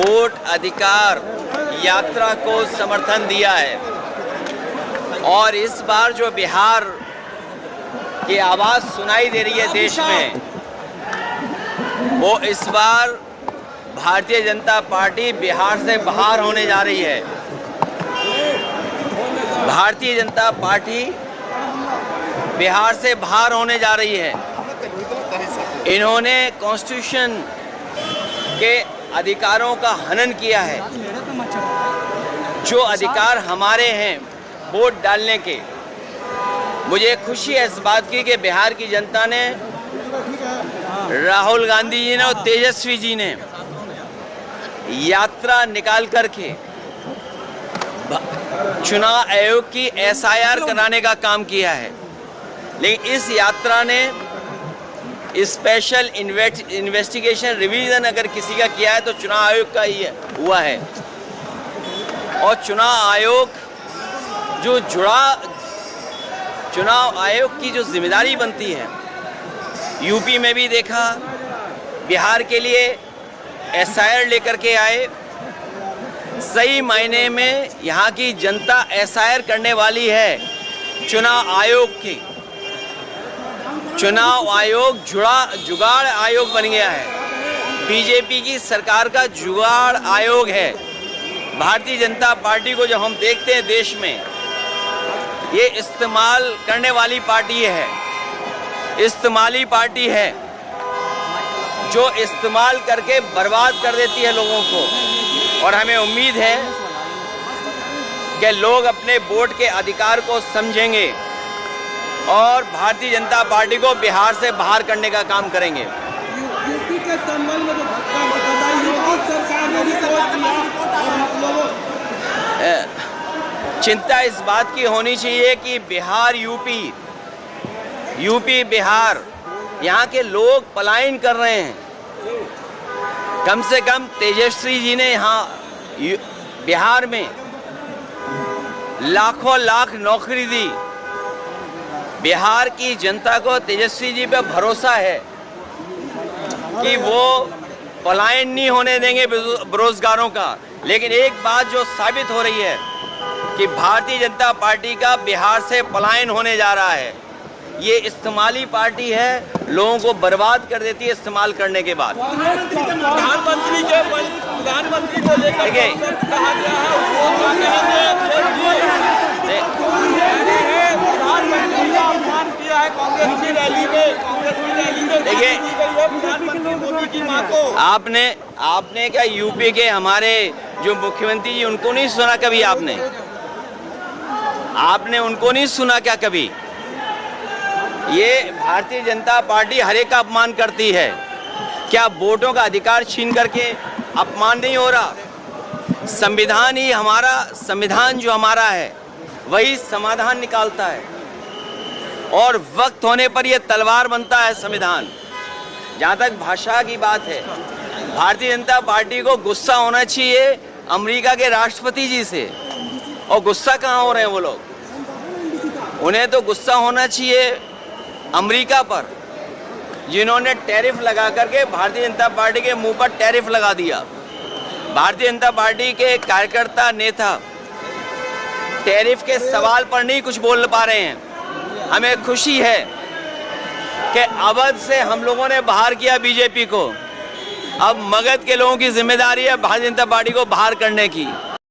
Vote अधिकार यात्रा को समर्थन दिया है और इस बार जो बिहार की आवाज़ सुनाई दे रही है देश में, वो इस बार भारतीय जनता पार्टी बिहार से बाहर होने जा रही है। भारतीय जनता पार्टी बिहार से बाहर होने जा रही है। इन्होंने कॉन्स्टिट्यूशन के अधिकारों का हनन किया है। जो अधिकार हमारे हैं वोट डालने के, मुझे खुशी है इस बात की कि बिहार की जनता ने, राहुल गांधी जी ने और तेजस्वी जी ने यात्रा निकाल करके चुनाव आयोग की SIR कराने का काम किया है। लेकिन इस यात्रा ने स्पेशल इन्वेस्टिगेशन रिवीजन अगर किसी का किया है तो चुनाव आयोग का ही हुआ है। और चुनाव आयोग चुनाव आयोग की जो जिम्मेदारी बनती है, यूपी में भी देखा, बिहार के लिए SIR लेकर के आए। सही मायने में यहाँ की जनता SIR करने वाली है चुनाव आयोग की। चुनाव आयोग जुगाड़ आयोग बन गया है। बीजेपी की सरकार का जुगाड़ आयोग है। भारतीय जनता पार्टी को जब हम देखते हैं देश में, ये इस्तेमाल करने वाली पार्टी है, इस्तेमाली पार्टी है जो इस्तेमाल करके बर्बाद कर देती है लोगों को। और हमें उम्मीद है कि लोग अपने वोट के अधिकार को समझेंगे और भारतीय जनता पार्टी को बिहार से बाहर करने का काम करेंगे। यूपी के संबंध में सरकार ने भी चिंता इस बात की होनी चाहिए कि बिहार यूपी बिहार यहाँ के लोग पलायन कर रहे हैं। कम से कम तेजस्वी जी ने यहाँ बिहार में लाखों लाख नौकरी दी। बिहार की जनता को तेजस्वी जी पे भरोसा है कि वो पलायन नहीं होने देंगे बेरोजगारों का। लेकिन एक बात जो साबित हो रही है कि भारतीय जनता पार्टी का बिहार से पलायन होने जा रहा है। ये इस्तेमाली पार्टी है, लोगों को बर्बाद कर देती है इस्तेमाल करने के बाद। प्रधानमंत्री को लेकर आपने क्या यूपी के हमारे जो मुख्यमंत्री जी, उनको नहीं सुना कभी? आपने उनको नहीं सुना क्या कभी? ये भारतीय जनता पार्टी हर एक का अपमान करती है। क्या वोटों का अधिकार छीन करके अपमान नहीं हो रहा? संविधान जो हमारा है वही समाधान निकालता है और वक्त होने पर यह तलवार बनता है संविधान। जहाँ तक भाषा की बात है, भारतीय जनता पार्टी को गुस्सा होना चाहिए अमेरिका के राष्ट्रपति जी से। और गुस्सा कहाँ हो रहे हैं वो लोग? उन्हें तो गुस्सा होना चाहिए अमेरिका पर, जिन्होंने टैरिफ लगा करके भारतीय जनता पार्टी के मुंह पर टैरिफ लगा दिया। भारतीय जनता पार्टी के कार्यकर्ता नेता टैरिफ के सवाल पर नहीं कुछ बोल पा रहे हैं। हमें खुशी है कि अवध से हम लोगों ने बाहर किया बीजेपी को। अब मगध के लोगों की जिम्मेदारी है भारतीय जनता पार्टी को बाहर करने की।